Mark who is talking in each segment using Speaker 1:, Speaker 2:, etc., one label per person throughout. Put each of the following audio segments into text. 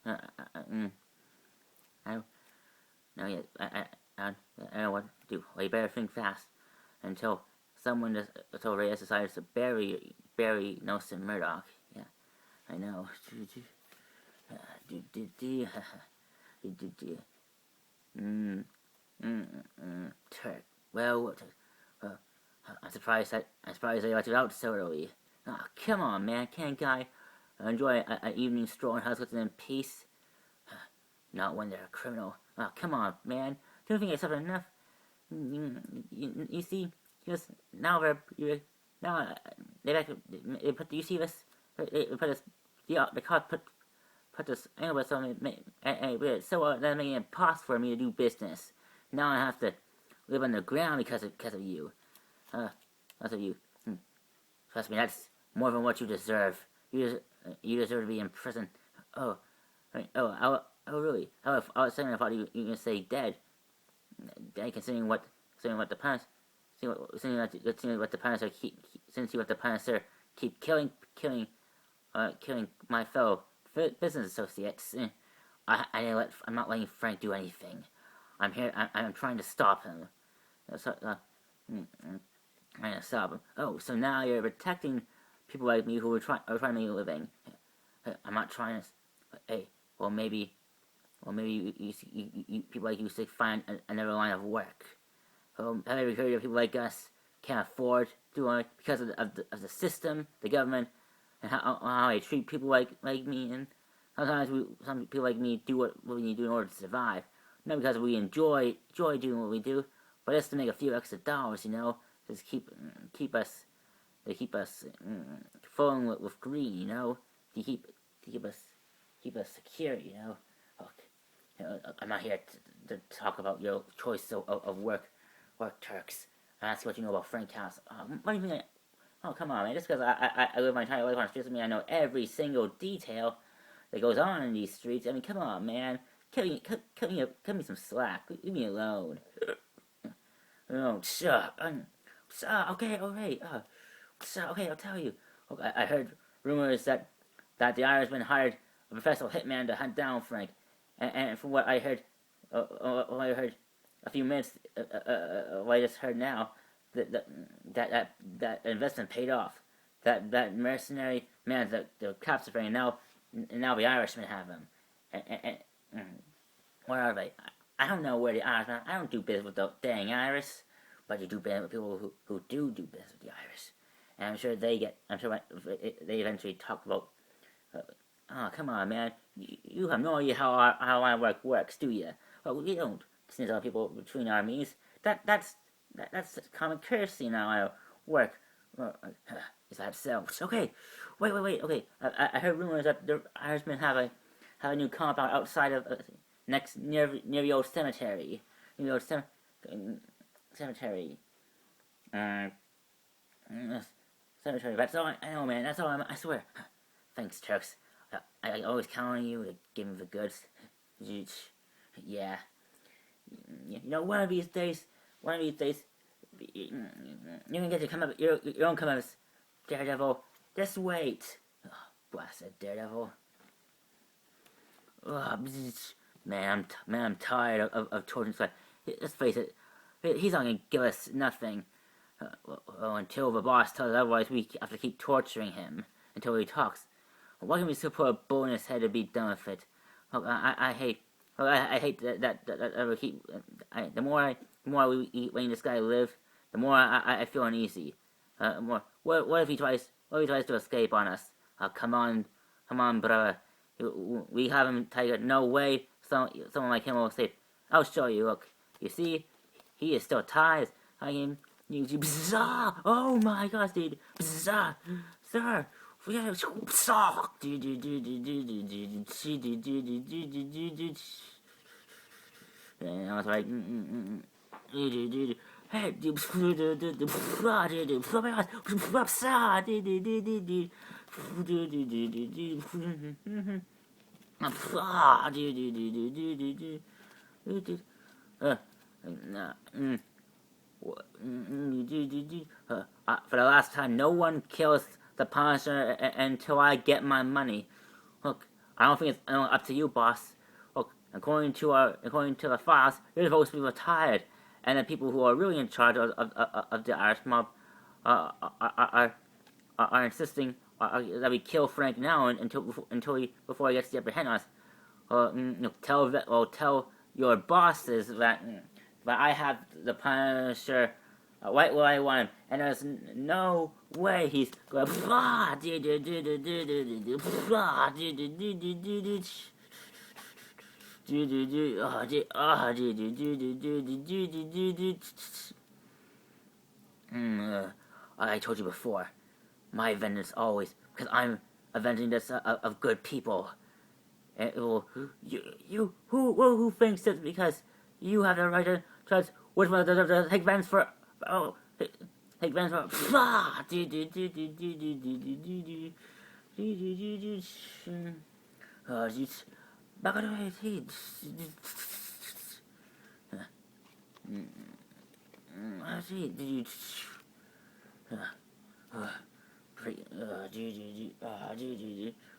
Speaker 1: I no, yeah, I don't know what to do. Well, you better think fast until until Reyes decides to bury Nelson Murdoch. Yeah, I know. Mm, Turk. Well, uh, I'm surprised I let you out so early. Oh, come on, man. Can't guy enjoy an evening stroll in house with them in peace? Not when they're a criminal. Oh, come on, man. Don't you think I suffered enough? You see, just now you're now they put. You see this? They put us. The cops put this anyway, so that made it impossible for me to do business. Now I have to live underground because of you. Because of you. Trust me, that's more than what you deserve. You deserve to be in prison. Oh, really? I was saying I thought you were gonna say dead. Dead, considering what the past, seeing what the past are since you what the past are keep killing my fellow business associates. I'm not letting Frank do anything. I'm here. I'm trying to stop him. Trying to stop him. Oh, so now you're protecting people like me who are trying to make a living. I'm not trying to. Hey, maybe you people like you should find another line of work. Have you ever heard of people like us can't afford to do it because of the system, the government, and how they treat people like me? And sometimes some people like me do what we need to do in order to survive. Not because we enjoy doing what we do, but just to make a few extra dollars. Just keep us flowing with green. To keep us secure. I'm not here to talk about your choice of work, Turks. I ask what you know about Frank House. What do you mean? Oh, come on, man. Just because I live my entire life on the streets, I know every single detail that goes on in these streets. I mean, come on, man. Cut me some slack. Leave me alone. Oh, shut up. Okay, alright. Okay, I'll tell you. Okay, I heard rumors that the Irishman hired a professional hitman to hunt down Frank. And from what I heard a few minutes, what I just heard now, that investment paid off. That mercenary man, the cops are afraid, and now the Irishmen have him. And where are they? I don't know where the Irishmen. I don't do business with the dang Irish, but you do business with people who do business with the Irish. And I'm sure they they eventually talk about. Oh, come on, man. You have no idea how our work works, do you? Well, we don't sneeze on people between armies. That's common courtesy in our work. Is that so? Okay. Wait. Okay. I heard rumors that the Irishmen have a new compound outside of near the old cemetery. Near the old cemetery. Cemetery. That's all I know, man. That's all I swear. Thanks, Turks. I always count on you to give me the goods. Yeah. One of these days, you're gonna get to come up your own come up as Daredevil. Just wait. Oh, blasted Daredevil. Oh, man, I'm tired of children's life. Let's face it, he's not gonna give us nothing. Until the boss tells us otherwise, we have to keep torturing him until he talks. Why can't we still put a bull in his head to be done with it? I hate that we keep. The more we eat, letting this guy live, the more I feel uneasy. What if he tries to escape on us? Come on, brother. We have him tiger. No way. Someone like him will escape. I'll show you. Look, you see, he is still tied. Bizarre! Oh my gosh, dude! Bizarre! Sir! And I was like, hey, for the last time, no one kills the Punisher until I get my money. Look, I don't think it's up to you, boss. Look, according to the files, you're supposed to be retired, and the people who are really in charge of the Irish mob are insisting that we kill Frank now before he gets the upper hand on us. Tell your bosses that I have the Punisher right where I want him, and there's no way he's going. I told you before, my vengeance always, because I'm avenging this of good people. And who thinks that because you have the right to judge which one to take vengeance for? Take vengeance for. Back away,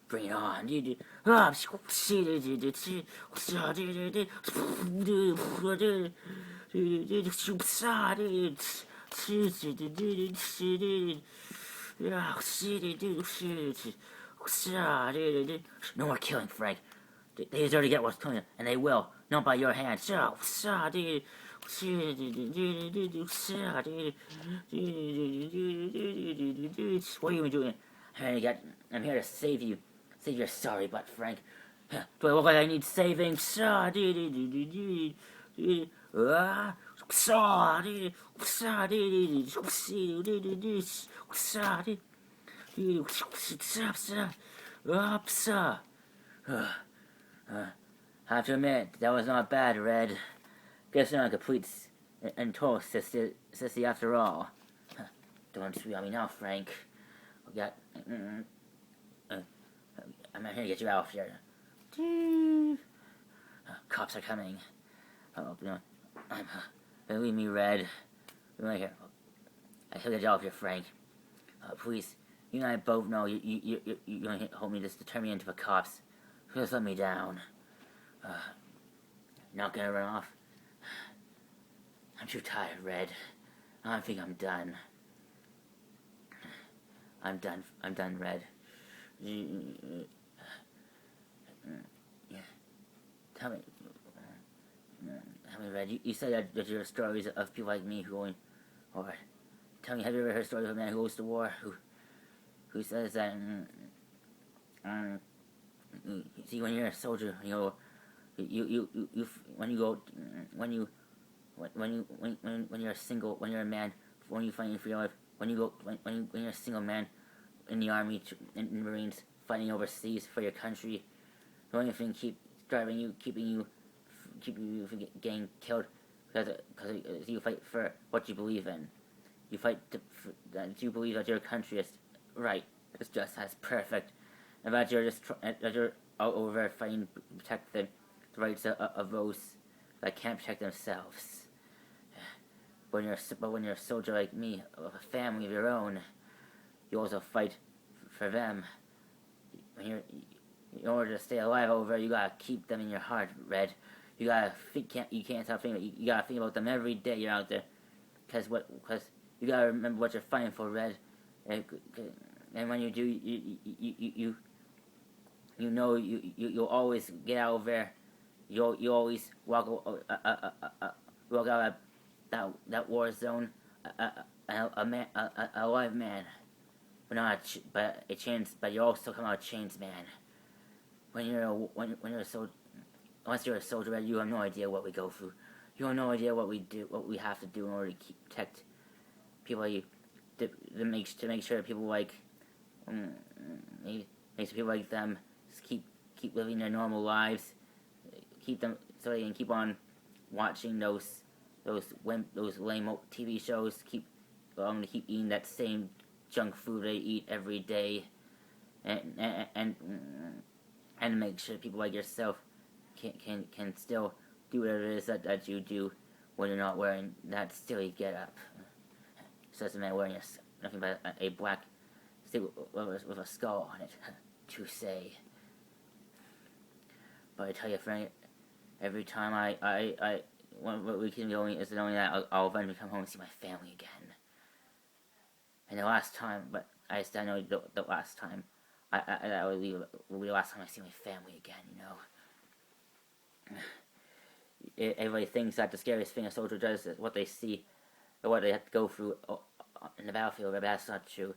Speaker 1: bring it on, no more killing, Frank. They deserve to get what's coming, and they will. Not by your hands. What are you doing? I'm here to save you. Save your sorry butt, Frank. Do I look like I need saving? I have to admit, that was not bad, Red. Guess you're not a complete and total sissy after all. Don't sweet on me now, Frank. I'm not here to get you out of here. Cops are coming. Believe me, Red. Right here. I can get you out of here, Frank. Please, you and I both know you're gonna hold me just to turn me into the cops. Just let me down. Not gonna run off. I'm too tired, Red. I think I'm done. I'm done, Red. Tell me, Red. You said that there are stories of people like me who going, or tell me, have you ever heard stories of a man who goes to war who says that see, when you're a soldier, when you're a single, when you're a man, when you fighting for your life, when you're a single man in the army, in the Marines, fighting overseas for your country, the only thing keeping you from getting killed because you fight for what you believe in. You fight that you believe that your country is right, it's just as perfect, and that you're out over fighting to protect the rights of those that can't protect themselves. But when you're a soldier like me, with a family of your own, you also fight for them. In order to stay alive over, you gotta keep them in your heart, Red. You can't stop thinking. You gotta think about them every day you're out there, because you gotta remember what you're fighting for, Red. And when you do, you'll always get out of there. You always walk out of that war zone, a live man, but you also come out a changed man. When you're a soldier, unless you're a soldier, you have no idea what we go through. You have no idea what we do, what we have to do in order to protect people like you, to make sure people like makes people like them keep living their normal lives, keep them so they can keep on watching those lame TV shows, keep eating that same junk food they eat every day, and make sure people like yourself can still do whatever it is that you do when you're not wearing that silly get-up. So it's a man wearing nothing but a black stick with a skull on it, to say. But I tell you, Frank, every time when we can going is knowing that I'll eventually come home and see my family again. And the last time, but I know the last time I will leave will be the last time I see my family again. Everybody thinks that the scariest thing a soldier does is what they see or what they have to go through in the battlefield, but that's not true.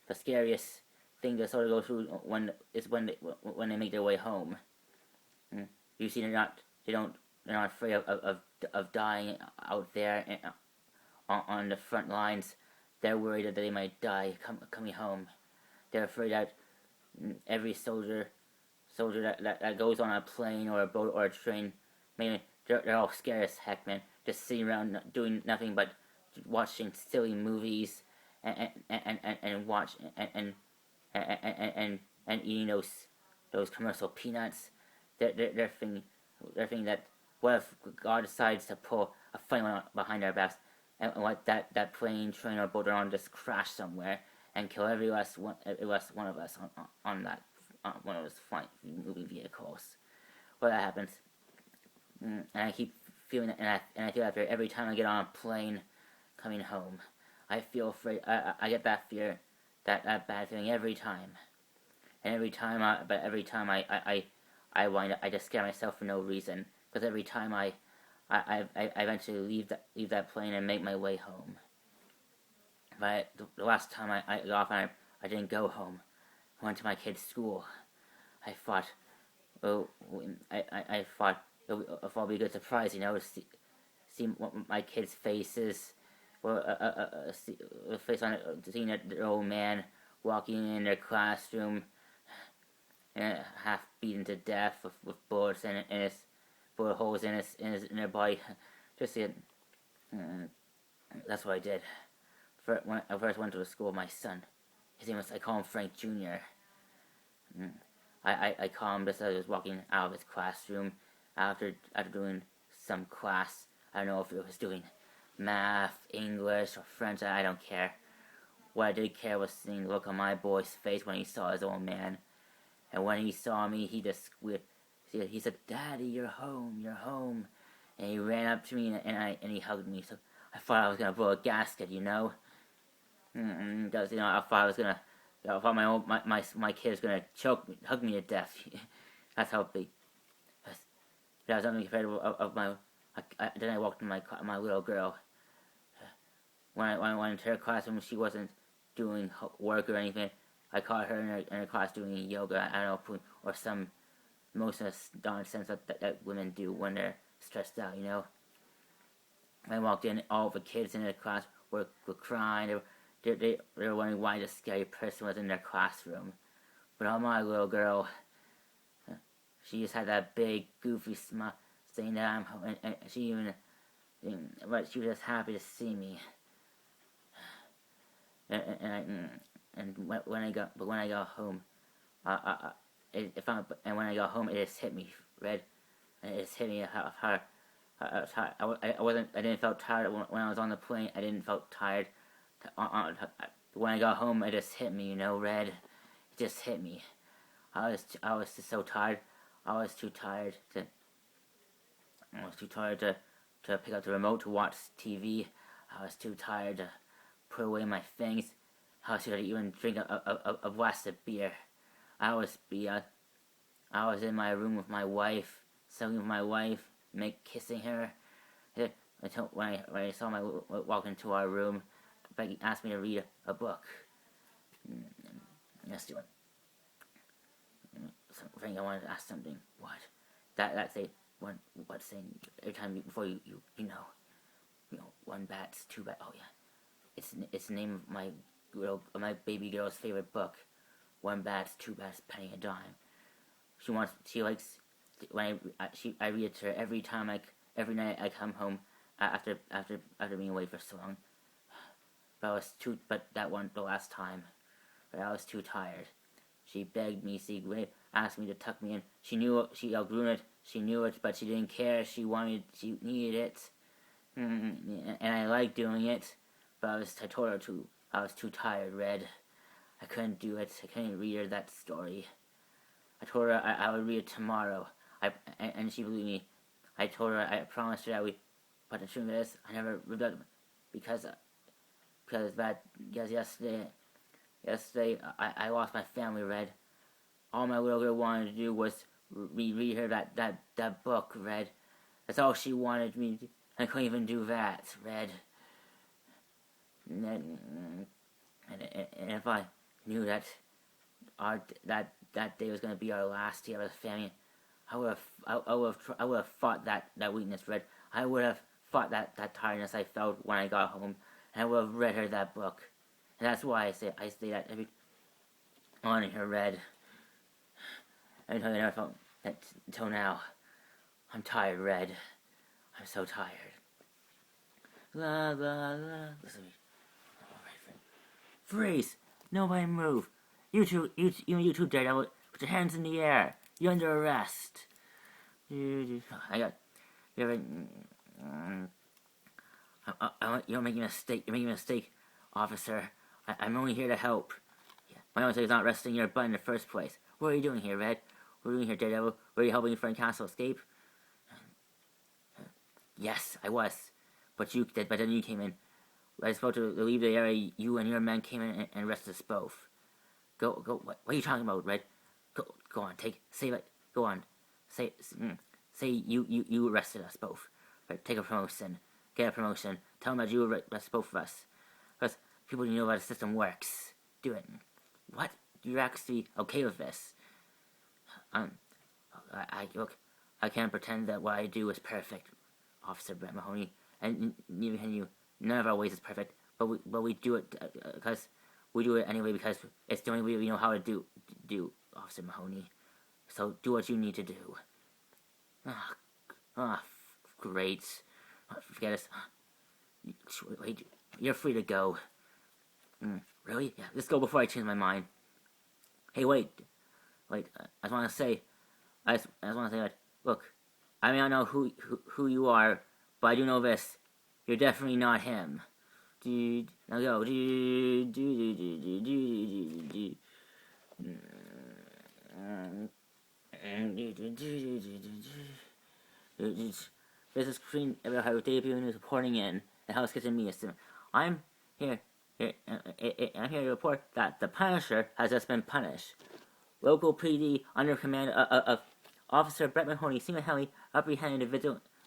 Speaker 1: The scariest thing the soldier goes through when they make their way home. You see, they're not afraid of dying out there on the front lines. They're worried that they might die coming home. They're afraid that every soldier that goes on a plane or a boat or a train, maybe they're all scared as heck, man. Just sitting around doing nothing but watching silly movies and watch and eating those commercial peanuts. They're thinking that what if God decides to pull a funny one behind our backs and let that plane, train, or boat on just crash somewhere and kill every last one of us on that one of those flying moving vehicles. Well, that happens, and I keep feeling it, and I feel that fear every time I get on a plane coming home. I feel afraid. I get that fear, that bad feeling every time, and every time I wind up, I just scare myself for no reason, because every time I eventually leave that plane and make my way home. But the last time I got off, I didn't go home. I went to my kid's school. I thought, I thought it would be a good surprise, to see my kids' faces, seeing their old man walking in their classroom, half beaten to death with bullets bullet holes in their body. Just see it. That's what I did. When I first went to the school with my son. His name was, I call him Frank Jr. I call him just as I was walking out of his classroom after doing some class. I don't know if it was doing math, English, or French. I don't care. What I did care was seeing the look on my boy's face when he saw his old man. And when he saw me, he just squealed. He said, "Daddy, you're home, you're home." And he ran up to me and he hugged me. So I thought I was gonna blow a gasket, Because I thought my kid was gonna hug me to death. That's how big. That was something compared of my. Then I walked to my little girl. When I went into her classroom, she wasn't doing work or anything. I caught her in her class doing yoga. I don't know, or some most nonsense that women do when they're stressed out. I walked in, all the kids in the class were crying. They were wondering why the scary person was in their classroom. But my little girl, she just had that big, goofy smile, saying that I'm home, and she was just happy to see me. When I got home, when I got home, it just hit me, Red, and it just hit me how I didn't feel tired when I was on the plane. I didn't feel tired. When I got home, it just hit me, Red. It just hit me. I was just so tired. I was too tired to pick up the remote to watch TV. I was too tired to put away my things. I was too tired to even drink a glass of beer. I was in my room with my wife, sitting with my wife, kissing her. Until when I saw my walk into our room, Becky asked me to read a book. Let's do it. Frank, I wanted to ask something. What? That's what saying every time before you one bat's two bat. Oh yeah, it's the name of my baby girl's favorite book. One bat's two bats, penny a dime. She likes when I read it to her every night I come home after being away for so long. But that wasn't the last time. But I was too tired. She begged me, asked me to tuck me in. She knew she outgrew it. She knew it, but she didn't care. She needed it, and I liked doing it. But I told her to. I was too tired, Red. I couldn't do it. I couldn't read her that story. I told her I would read it tomorrow. And she believed me. I told her, I promised her that we, but the truth is, I never rebelled because yesterday I lost my family, Red. All my little girl wanted to do was read her that book, Red. That's all she wanted me to do. I couldn't even do that, Red. And if I knew that that day was going to be our last day of the family, I would have fought that weakness, Red. I would have fought that tiredness I felt when I got home, and I would have read her that book. And that's why I say that every morning, her, Red. Until I never felt that until now. I'm tired, Red. I'm so tired. La la la. Listen to me. Alright, friend. Freeze! Nobody move. You two, Daredevil. Put your hands in the air. You're under arrest. You're making a mistake. You're making a mistake, officer. I'm only here to help. My only mistake is not arresting your butt in the first place. What are you doing here, Red? What are you doing here, Daredevil? Were you helping Frank Castle escape? Yes, I was. But then you came in. I was supposed to leave the area. You and your men came in and arrested us both. Go. What are you talking about, Red? Go on. Say it. Go on. Say you arrested us both. Right, take a promotion. Get a promotion. Tell them that you arrested both of us. Because people need to know how the system works. Do it. What? You're actually okay with this? I can't pretend that what I do is perfect, Officer Brett Mahoney, and neither can you. None of our ways is perfect, but we do it because we do it anyway because it's the only way we know how to do, Officer Mahoney. So do what you need to do. Great. Forget us. Wait, you're free to go. Really? Yeah, let's go before I change my mind. Hey, wait. I just want to say, that, look, I may not know who you are, but I do know this. You're definitely not him. Now go. There's a screen about how Daredevil is reporting in and how it's getting me. I'm here. I'm here to report that the Punisher has just been punished. Local PD, under command of Officer Brett Mahoney, single-handedly apprehended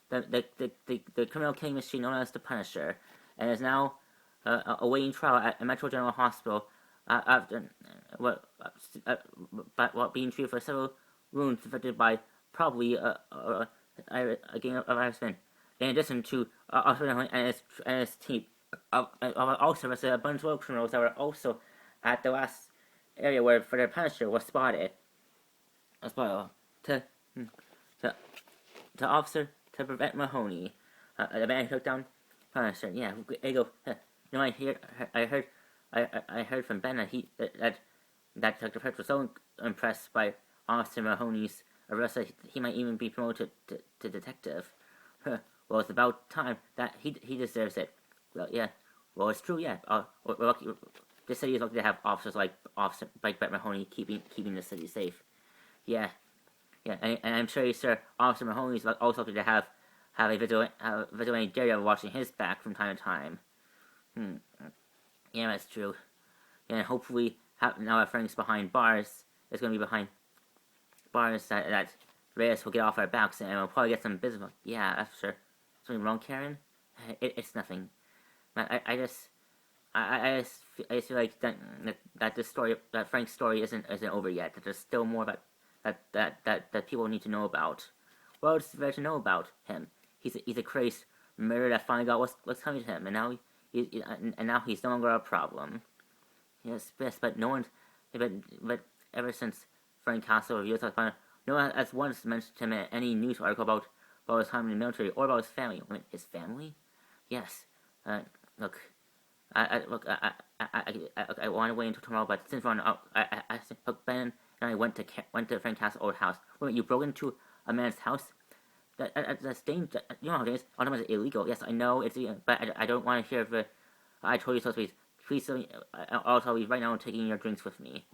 Speaker 1: the criminal killing machine known as the Punisher, and is now awaiting trial at Metro General Hospital after being treated for several wounds inflicted by probably a gang of Irishmen. In addition to Officer Mahoney and his team, also arrested a bunch of other criminals that were also at the last area where the Punisher was spotted. To Officer to prevent Mahoney, the man who took down Punisher. Yeah, there you go. I heard from Ben that Dr. Prince was so impressed by Officer Mahoney's arrest that he might even be promoted to detective. Well, it's about time that he deserves it. Well, yeah. Well, it's true. Yeah. We're lucky. This city is lucky to have officers like Brett Mahoney keeping the city safe. Yeah. And I'm sure, sir, Officer Mahoney is also lucky to have a vigilante Daredevil watching his back from time to time. Yeah, that's true. Yeah, and hopefully, now that Frank's behind bars, it's going to be behind bars that Reyes will get off our backs and we'll probably get some business. Yeah, that's sure. Something wrong, Karen? It's nothing. I just feel like that this story, that Frank's story isn't over yet. That there's still more that people need to know about. What else is there to know about him? He's a crazed murderer that finally got what's coming to him, and now he's no longer a problem. Yes, but no one, but ever since Frank Castle revealed his final, no one has once mentioned him in any news article about his time in the military or about his family. I mean, his family? Yes. Look, I want to wait until tomorrow, but since we're on, look, Ben and I went to Frank Castle's old house. Wait, you broke into a man's house? That's dangerous. You know how it is. All is illegal. Yes, I know it's, but I don't want to hear the. I told you so, please. I'll tell you right now. I'm taking your drinks with me.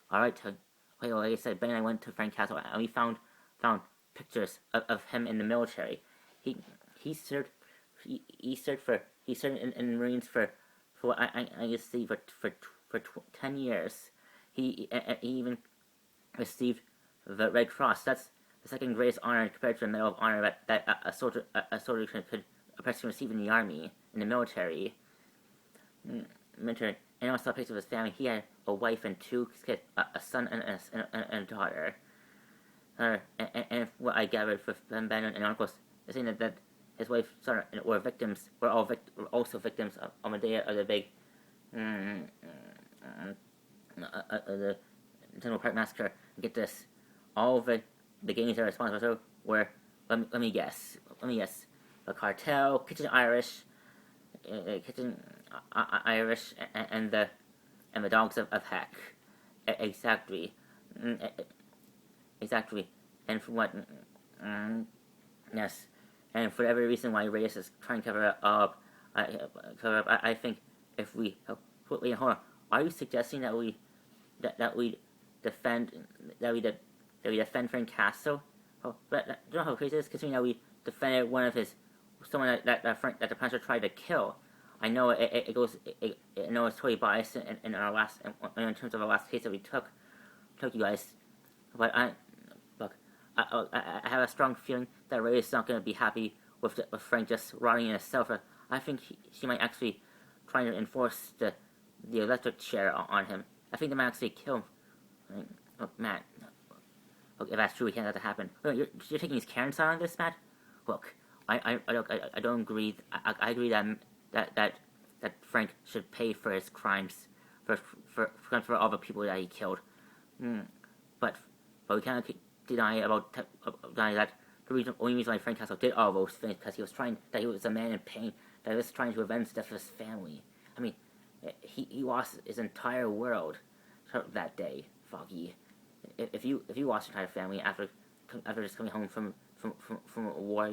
Speaker 1: All right. Wait, like I said, Ben and I went to Frank Castle and we found pictures of him in the military. He he served he served in the Marines for I guess see for 10 years. He even received the Red Cross. That's the second greatest honor compared to the Medal of Honor that a soldier could a person receive in the army, in the military. And also a picture of his family. He had a wife and 2 kids, a son and a daughter. And what I gathered from Ben and uncles is saying that his wife, son, were victims, were also victims on the day of the big the Central Park massacre. Get this, all of the gangs that are responsible for were, let me guess, the cartel, Kitchen Irish, and the dogs of heck. Exactly. Exactly. And for what? Yes. And for every reason why racists try and cover up, I think if we wait, hold on. Are you suggesting that we defend Frank Castle? Oh, but do you know how crazy it is? Considering that we defended someone that the Punisher tried to kill. I know it goes. I know it's totally biased in our last in terms of our last case that we took you guys, but I have a strong feeling that Ray is not going to be happy with Frank just rotting in a cell. I think she might actually try to enforce the electric chair on him. I think they might actually kill him. Look, Matt. Look, if that's true, we can't let that happen. Look, you're taking his Karen side on this, Matt. Look, I don't agree. I agree that Frank should pay for his crimes, for all the people that he killed. But we cannot deny that the only reason why Frank Castle did all those things because he was a man in pain, that he was trying to avenge the death of his family. I mean, he lost his entire world that day, Foggy. If you lost your entire family after just coming home from a war,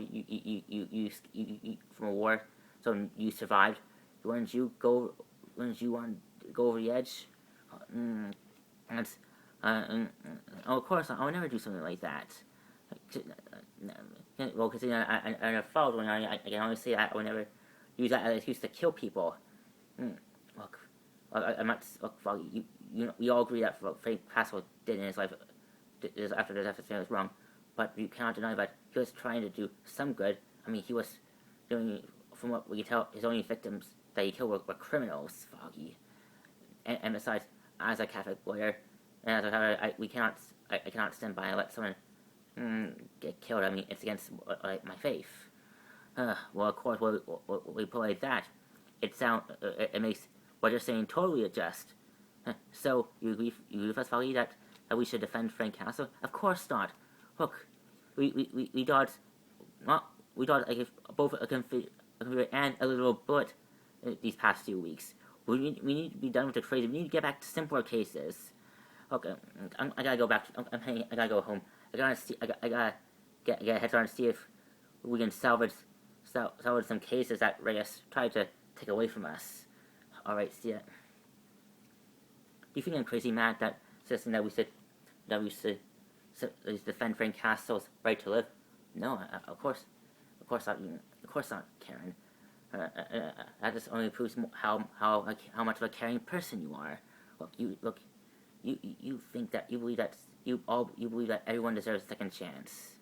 Speaker 1: from a war, so you survived, wouldn't you want to go over the edge? Of course, I would never do something like that. Well, because I never followed when I can only say I would never use that as an excuse to kill people. Look, I'm not. Look, we all agree that what Frank Castle did in his life after the death of his family was wrong, but you cannot deny that he was trying to do some good. I mean, he was doing, from what we can tell, his only victims that he killed were criminals, Foggy. And besides, as a Catholic lawyer, and as a Catholic, I cannot stand by and let someone get killed. I mean, it's against my faith. Well, of course, when we put like that, it makes what you're saying totally adjust. So you agree with us, Foggy, that we should defend Frank Castle? Of course not. Look, we dodged like both a computer and a little bullet these past few weeks. We need to be done with the crazy. We need to get back to simpler cases. Okay, I gotta go back. I gotta go home. I gotta get a head start and see if we can salvage some cases that Reyes tried to take away from us. All right, see ya. Do you think I'm crazy, Matt, that suggesting that we should defend Frank Castle's right to live? No, of course not, Karen. That just only proves how much of a caring person you are. You think that you believe that everyone deserves a second chance.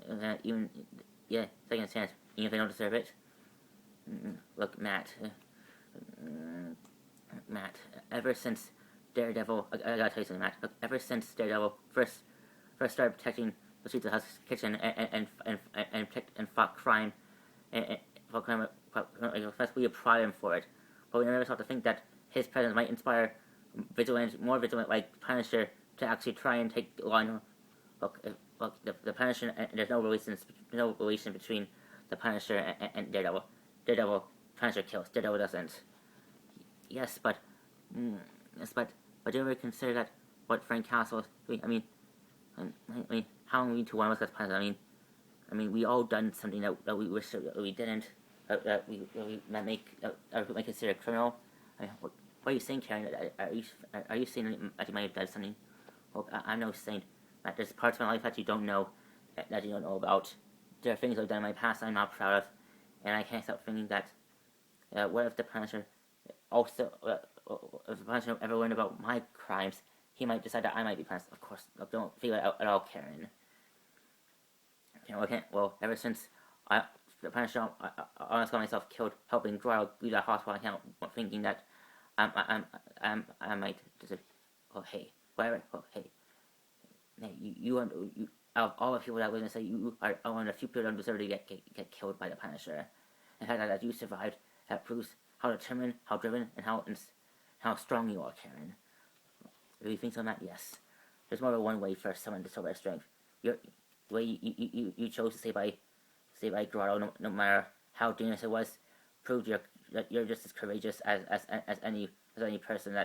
Speaker 1: Second chance, even if they don't deserve it. Look, Matt. Ever since Daredevil, I gotta tell you something, Matt. Look, ever since Daredevil first started protecting the streets of Hell's Kitchen and fought crime, we applaud him for it. But we never thought to think that his presence might inspire more vigilant like Punisher to actually try and take law. Look, the Punisher, and there's no relation between the Punisher and Daredevil. Punisher kills. Daredevil doesn't. Yes, but do you ever consider that what Frank Castle is doing? I mean, how are we to one of us as Punisher? I mean, we all done something that we wish that we didn't. That we might consider criminal. I mean, what are you saying, Karen? Are you saying that you might have done something? Well, I'm no saint. There's parts of my life that you don't know that you don't know about. There are things I've done in my past I'm not proud of, and I can't stop thinking that, what if the Punisher also, if the Punisher ever learned about my crimes, he might decide that I might be punished. Of course, don't feel it at all, Karen. Okay, well, ever since the Punisher, I almost got myself killed helping Groyle leave that hospital account, thinking that I might just, oh hey, whatever, oh hey, you out of all the people that live in the city, you are one of the few people that deserve to get killed by the Punisher. The fact that you survived, that proves how determined, how driven, and how strong you are, Karen. Do you think so, Matt? Yes. There's more than one way for someone to show their strength. The way you chose to stay by Grotto, no matter how dangerous it was, proved that you're just as courageous as any person,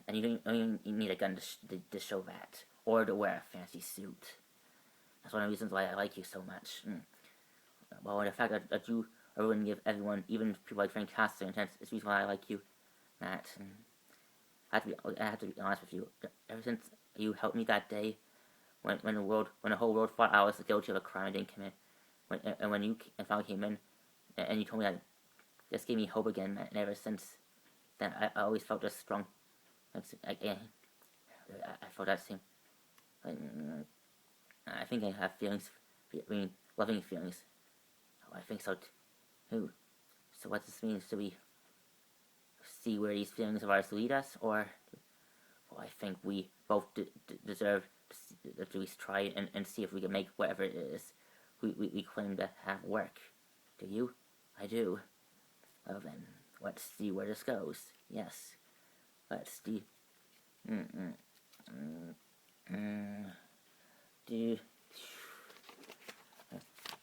Speaker 1: and you don't even need a gun to show that, or to wear a fancy suit. That's one of the reasons why I like you so much. Well, the fact that you are willing to give everyone, even people like Frank Castle, intense, is the reason why I like you, Matt. I have to be honest with you. Ever since you helped me that day, when the whole world thought I was guilty of a crime I didn't commit, when you finally came in, and you told me that, this gave me hope again, Matt. And ever since then, I always felt just strong. I felt that same. I think I have feelings, loving feelings. Oh, I think so too. So what does this mean? Should we see where these feelings of ours lead us, or well, I think we both deserve to at least try and see if we can make whatever it is we claim to have work. Do you? I do. Well then, let's see where this goes. Yes. Let's see. Do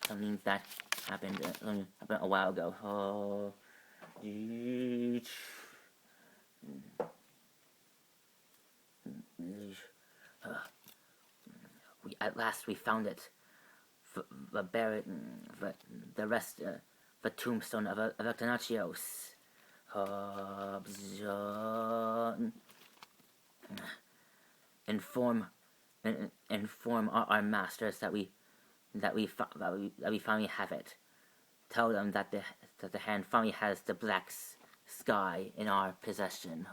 Speaker 1: something that happened a while ago. Oh. At last we found it. The rest, the tombstone of Athanasios. Inform our masters that we finally have it. Tell them that the hand finally has the black sky in our possession.